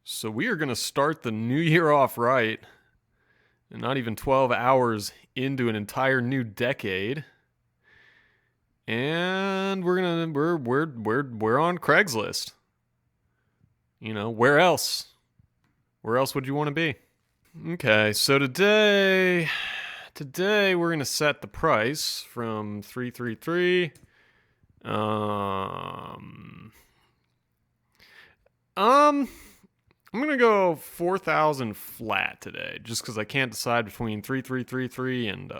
So we are going to start the new year off right, and not even 12 hours into an entire new decade. And we're on Craigslist. You know, where else? Where else would you want to be? Okay, so today we're going to set the price from 333 um um I'm gonna go 4,000 flat today, just because I can't decide between 3,333 and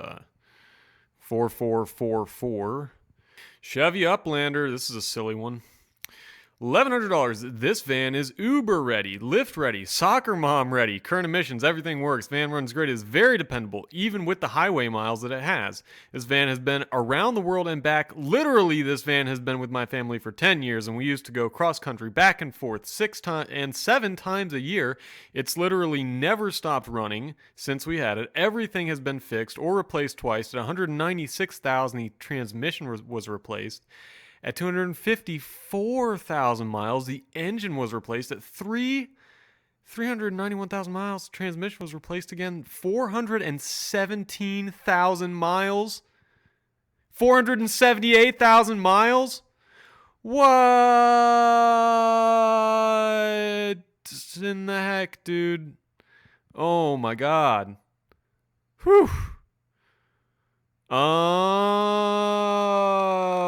4,444. Chevy Uplander. This is a silly one. $1,100. This van is Uber ready, Lyft ready, soccer mom ready, current emissions, everything works. Van runs great, is very dependable, even with the highway miles that it has. This van has been around the world and back. Literally, this van has been with my family for 10 years, and we used to go cross country back and forth 6 times and 7 times a year. It's literally never stopped running since we had it. Everything has been fixed or replaced twice. At 196,000, the transmission was replaced. At 254,000 miles, the engine was replaced. At 391,000 miles, transmission was replaced again. 417,000 miles. 478,000 miles? What in the heck, dude? Oh my god. Whew.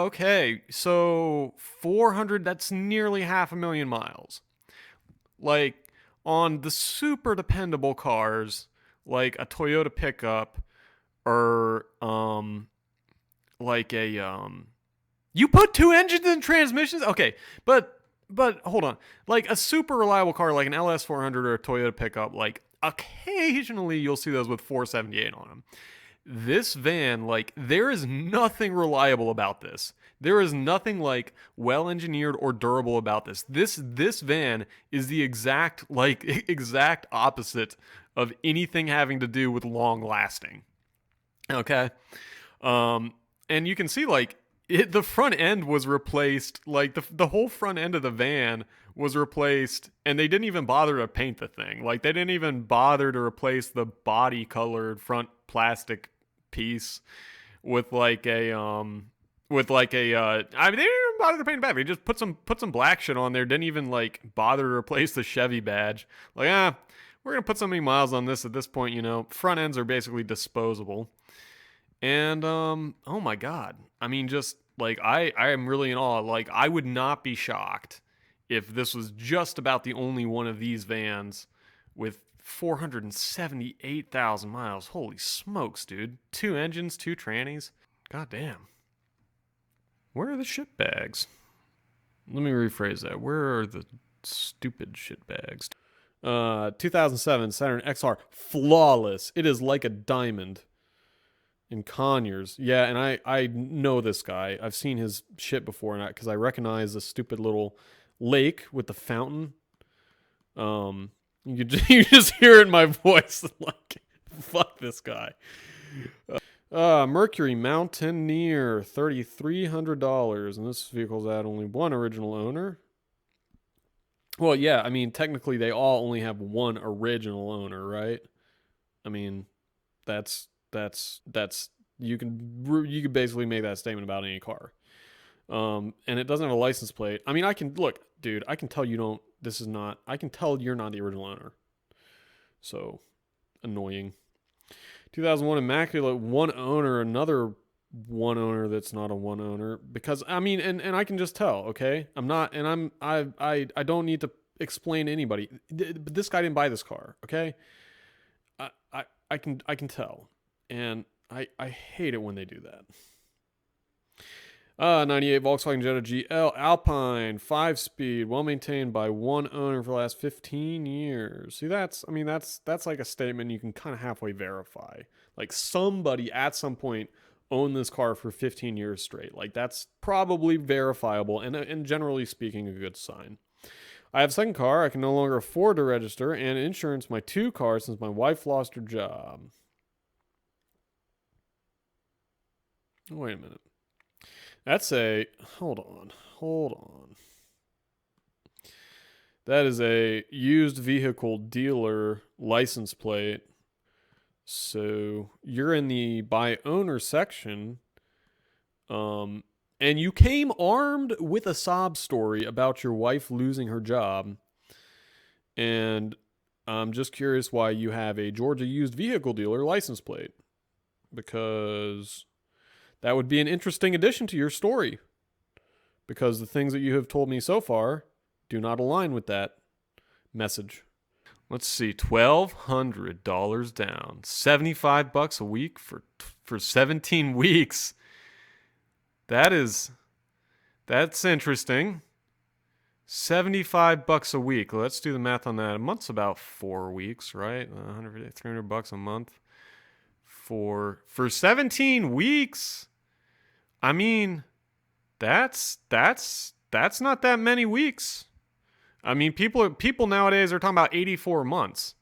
Okay, so 400, that's nearly 500,000 miles. Like, on the super dependable cars, like a Toyota pickup, or, like you put two engines in transmissions? Okay, but hold on. Like, a super reliable car, like an LS400 or a Toyota pickup, like, occasionally you'll see those with 478 on them. This van, like, there is nothing reliable about this. There is nothing like well engineered or durable about this. This van is the exact opposite of anything having to do with long lasting. Okay? And you can see, like, the front end was replaced. Like, the whole front end of the van was replaced, and they didn't even bother to paint the thing. Like, they didn't even bother to replace the body colored front plastic piece with like a I mean, they didn't even bother to paint it back. They just put some black shit on there. Didn't even like bother to replace the Chevy badge. Like, we're gonna put so many miles on this at this point. You know, front ends are basically disposable. And oh my god, I mean, just like, I am really in awe. Like, I would not be shocked if this was just about the only one of these vans with 478,000 miles. Holy smokes, dude. Two engines, two trannies. God damn. Where are the shit bags? Let me rephrase that. Where are the stupid shit bags? 2007 Saturn XR. Flawless. It is like a diamond. In Conyers. Yeah, and I know this guy. I've seen his shit before, and because I recognize the stupid little lake with the fountain. You just hear it in my voice, like, fuck this guy. Mercury Mountaineer, $3,300, and this vehicle's had only one original owner. Well, yeah, I mean, technically they all only have one original owner, right? I mean, that's you can basically make that statement about any car. And it doesn't have a license plate. I mean, I can look, dude. I can tell you don't. This is not. I can tell you're not the original owner. So annoying. 2001 Immaculate, one owner, another one owner that's not a one owner. Because I mean, and I can just tell. Okay, I'm not, and I don't need to explain to anybody. But this guy didn't buy this car. Okay, I can tell, and I hate it when they do that. 98 Volkswagen Jetta GL Alpine 5-speed, well maintained by one owner for the last 15 years. See, that's like a statement you can kind of halfway verify. Like, somebody at some point owned this car for 15 years straight. Like, that's probably verifiable and generally speaking a good sign. I have a second car. I can no longer afford to register and insurance my two cars since my wife lost her job. Wait a minute. That's a hold on. That is a used vehicle dealer license plate. So you're in the by owner section. And you came armed with a sob story about your wife losing her job. And I'm just curious why you have a Georgia used vehicle dealer license plate. Because that would be an interesting addition to your story. Because the things that you have told me so far do not align with that message. Let's see, $1,200 down, $75 a week for 17 weeks. That's interesting. $75 a week. Let's do the math on that. A month's about 4 weeks, right? $300 a month for 17 weeks. I mean, that's not that many weeks. I mean, people nowadays are talking about 84 months.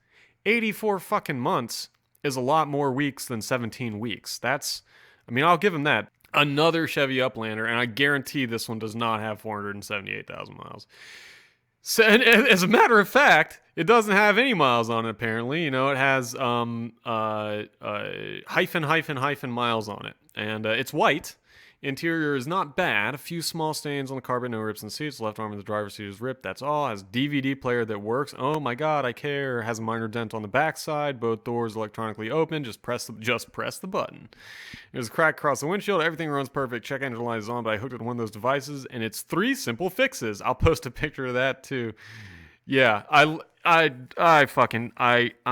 84 fucking months is a lot more weeks than 17 weeks. I'll give them that. Another Chevy Uplander, and I guarantee this one does not have 478,000 miles. So, and as a matter of fact, it doesn't have any miles on it, apparently. It has hyphen miles on it. And it's white. Interior is not bad. A few small stains on the carpet, no rips in the seats. Left arm of the driver's seat is ripped. That's all. Has DVD player that works. Oh my god, I care. Has a minor dent on the backside. Both doors electronically open. Just press the button. There's a crack across the windshield. Everything runs perfect. Check engine light is on, but I hooked it to one of those devices, and it's 3 simple fixes. I'll post a picture of that too. Yeah, I'm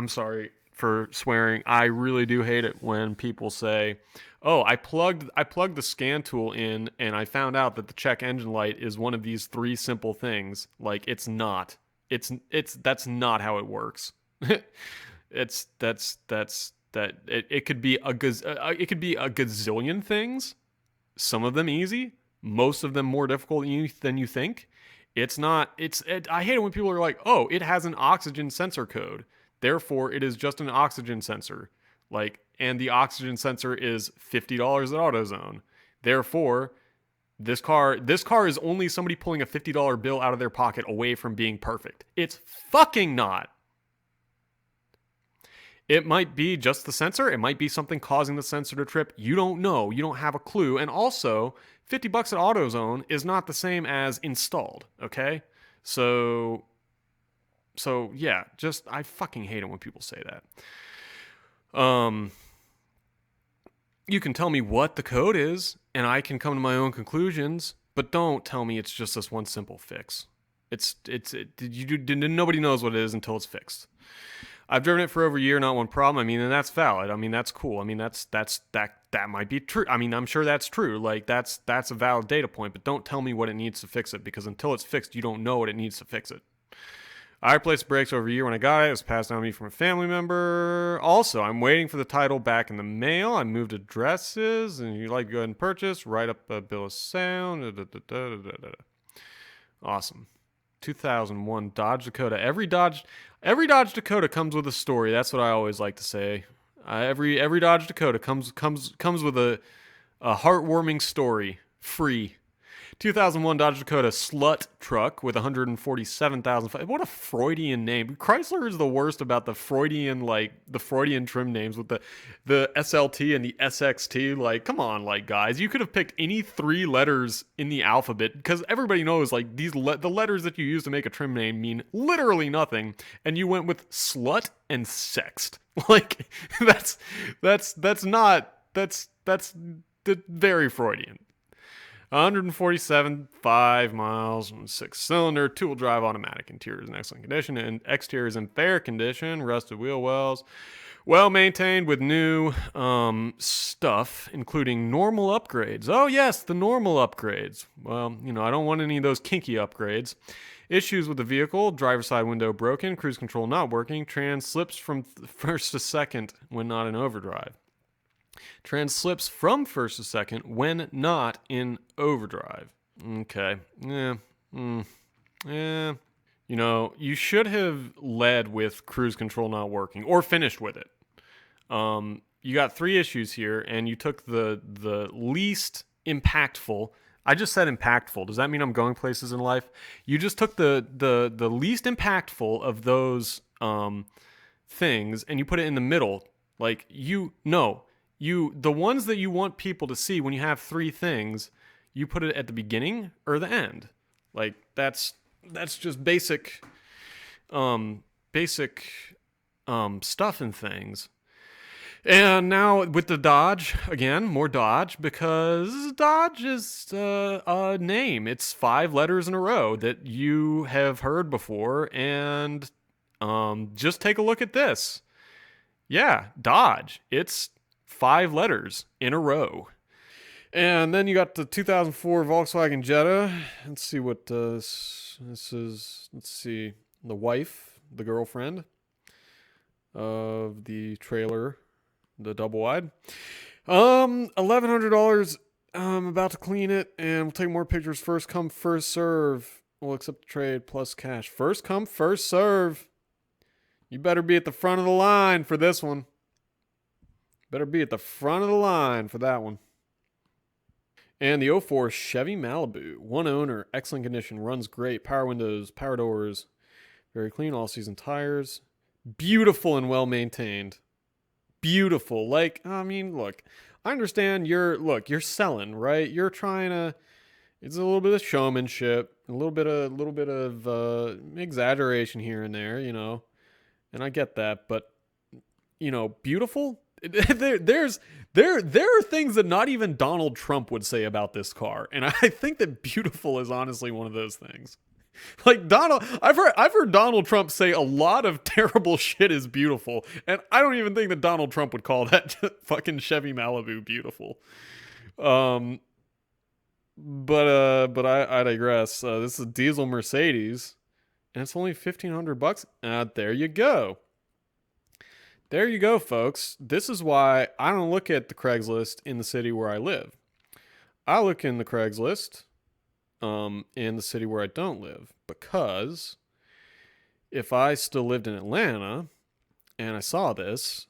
sorry for swearing. I really do hate it when people say, "Oh, I plugged the scan tool in and I found out that the check engine light is one of these 3 simple things." Like, it's not. That's not how it works. It could be a gazillion things. Some of them easy, most of them more difficult than you think. It's not. I hate it when people are like, "Oh, it has an oxygen sensor code. Therefore, it is just an oxygen sensor." And the oxygen sensor is $50 at AutoZone. Therefore, this car is only somebody pulling a $50 bill out of their pocket away from being perfect. It's fucking not. It might be just the sensor. It might be something causing the sensor to trip. You don't know. You don't have a clue. And also, $50 at AutoZone is not the same as installed, okay? So yeah, I fucking hate it when people say that. You can tell me what the code is, and I can come to my own conclusions, but don't tell me it's just this one simple fix. Nobody knows what it is until it's fixed. I've driven it for over a year, not one problem. I mean, and that's valid. I mean, that's cool. I mean, that might be true. I mean, I'm sure that's true. Like, that's a valid data point, but don't tell me what it needs to fix it, because until it's fixed, you don't know what it needs to fix it. I replaced brakes over a year when I got it. It was passed down to me from a family member. Also, I'm waiting for the title back in the mail. I moved addresses, and you'd like to go ahead and purchase. Write up a bill of sale. Awesome. 2001 Dodge Dakota. Every Dodge Dakota comes with a story. That's what I always like to say. Every Dodge Dakota comes with a heartwarming story. Free. 2001 Dodge Dakota slut truck with 147,000. What a Freudian name. Chrysler is the worst about the Freudian trim names with the SLT and the SXT. Like, come on, guys, you could have picked any 3 letters in the alphabet, because everybody knows the letters that you use to make a trim name mean literally nothing, and you went with slut and sext. Like, that's very Freudian. 147.5 miles, 6-cylinder, 2-wheel drive automatic. Interior is in excellent condition, and exterior is in fair condition. Rusted wheel wells, well maintained with new stuff, including normal upgrades. Oh yes, the normal upgrades. Well, I don't want any of those kinky upgrades. Issues with the vehicle: driver's side window broken, cruise control not working, trans slips from first to second when not in overdrive. Trans slips from first to second when not in overdrive. Okay. Yeah. Yeah. You should have led with cruise control not working, or finished with it. You got 3 issues here, and you took the least impactful I just said impactful. Does that mean I'm going places in life? You just took the least impactful of those things and you put it in the middle. Like the ones that you want people to see when you have three things, you put it at the beginning or the end. Like that's just basic stuff and things. And now with the Dodge, again, more Dodge, because Dodge is a name. It's 5 letters in a row that you have heard before. And just take a look at this. Yeah, Dodge. It's 5 letters in a row. And then you got the 2004 Volkswagen Jetta. Let's see what this is. Let's see. The wife, the girlfriend of the trailer, the double wide. $1,100. I'm about to clean it, and we'll take more pictures. First come, first serve. We'll accept the trade plus cash. First come, first serve. You better be at the front of the line for this one. Better be at the front of the line for that one. And the 04 Chevy Malibu. One owner, excellent condition, runs great. Power windows, power doors, very clean, all-season tires. Beautiful and well-maintained. Beautiful. Like, I mean, look, I understand you're selling, right? You're trying to, it's a little bit of showmanship, a little bit of exaggeration here and there, you know, and I get that, but, you know, beautiful. There are things that not even Donald Trump would say about this car, and I think that beautiful is honestly one of those things. Like I've heard Donald Trump say a lot of terrible shit is beautiful, and I don't even think that Donald Trump would call that fucking Chevy Malibu beautiful. But I digress. This is a diesel Mercedes, and it's only $1,500. There you go. There you go, folks. This is why I don't look at the Craigslist in the city where I live. I look in the Craigslist in the city where I don't live, because if I still lived in Atlanta and I saw this,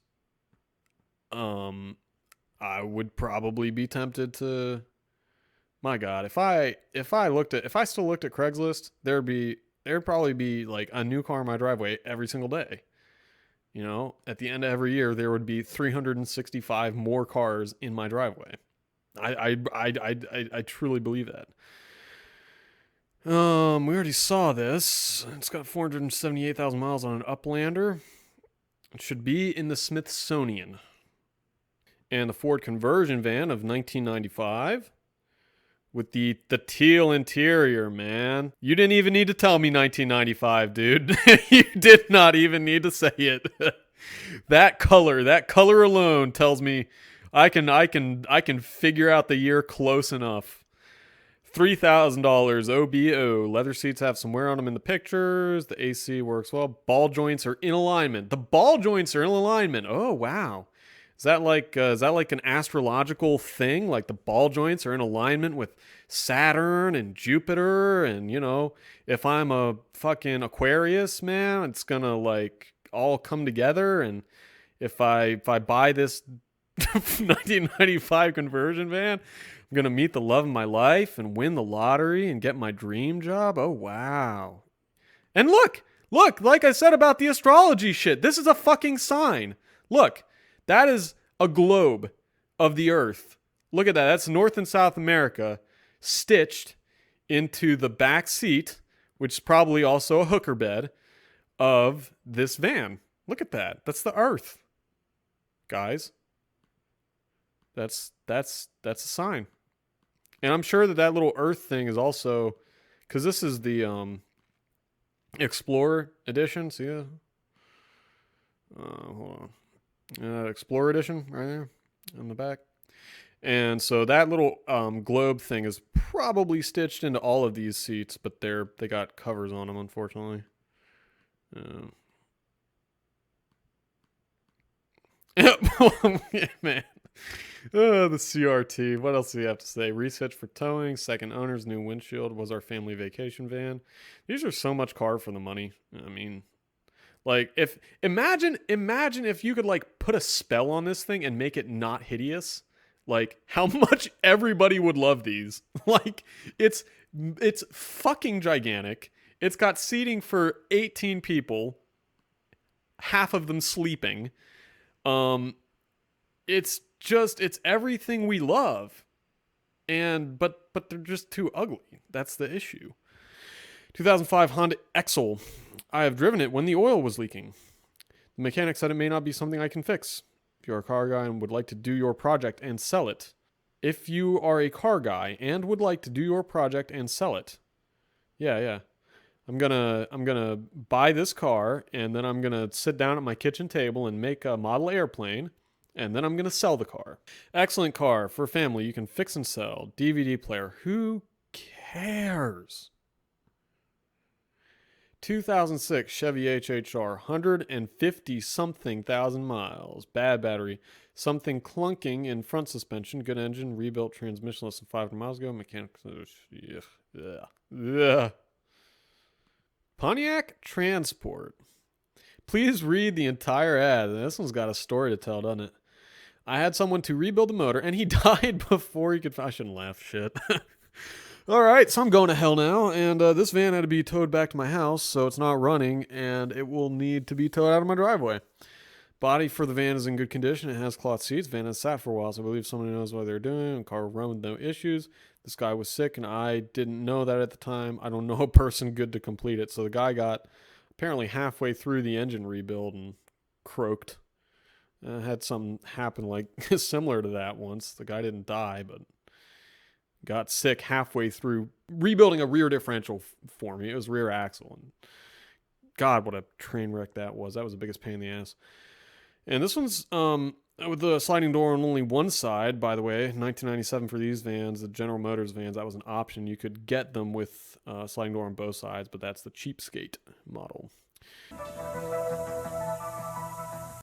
I would probably be tempted to. My God, if I still looked at Craigslist, there'd probably be like a new car in my driveway every single day. You know, at the end of every year, there would be 365 more cars in my driveway. I truly believe that. We already saw this. It's got 478,000 miles on an Uplander. It should be in the Smithsonian. And the Ford conversion van of 1995 with the teal interior, man. You didn't even need to tell me 1995, dude. You did not even need to say it. That color alone tells me I can figure out the year close enough. $3,000 OBO. Leather seats have some wear on them in the pictures. The AC works well. Ball joints are in alignment. The ball joints are in alignment. Oh, wow. Is that like an astrological thing? Like the ball joints are in alignment with Saturn and Jupiter, and you know, if I'm a fucking Aquarius, man, it's gonna like all come together. And if I buy this 1995 conversion van, I'm gonna meet the love of my life and win the lottery and get my dream job. Oh wow! And look, like I said about the astrology shit, this is a fucking sign. Look. That is a globe of the Earth. Look at that. That's North and South America stitched into the back seat, which is probably also a hooker bed of this van. Look at that. That's the Earth, guys. That's a sign. And I'm sure that little Earth thing is also, because this is the Explorer edition. See that? Hold on. Explorer edition right there on the back. And so that little globe thing is probably stitched into all of these seats, but they got covers on them, unfortunately. Yeah, man. The CRT. What else do you have to say? Research for towing. Second owner's new windshield was our family vacation van. These are so much car for the money. I mean, like imagine if you could like put a spell on this thing and make it not hideous. Like how much everybody would love these. Like it's fucking gigantic. It's got seating for 18 people, half of them sleeping. It's everything we love. And but they're just too ugly. That's the issue. 2005 Honda Excel. I have driven it when the oil was leaking. The mechanic said it may not be something I can fix. If you're a car guy and would like to do your project and sell it. If you are a car guy and would like to do your project and sell it. Yeah. I'm gonna buy this car, and then I'm gonna sit down at my kitchen table and make a model airplane, and then I'm gonna sell the car. Excellent car for family. You can fix and sell. DVD player. Who cares? 2006 Chevy HHR, 150 something thousand miles. Bad battery. Something clunking in front suspension. Good engine. Rebuilt transmission less than 500 miles ago. Mechanic. Ugh. Pontiac Transport. Please read the entire ad. This one's got a story to tell, doesn't it? I had someone to rebuild the motor, and he died before he could... I shouldn't laugh, shit. All right, so I'm going to hell now, and this van had to be towed back to my house, so it's not running, and it will need to be towed out of my driveway. Body for the van is in good condition. It has cloth seats. Van has sat for a while, so I believe someone knows what they're doing. Car run with no issues. This guy was sick, and I didn't know that at the time. I don't know a person good to complete it. So the guy got apparently halfway through the engine rebuild and croaked. Had something happen like similar to that once. The guy didn't die, but got sick halfway through rebuilding a rear differential for me. It was rear axle. And God, what a train wreck that was. That was the biggest pain in the ass. And this one's with the sliding door on only one side, by the way. 1997 for these vans, the General Motors vans, that was an option. You could get them with sliding door on both sides, but that's the cheapskate model.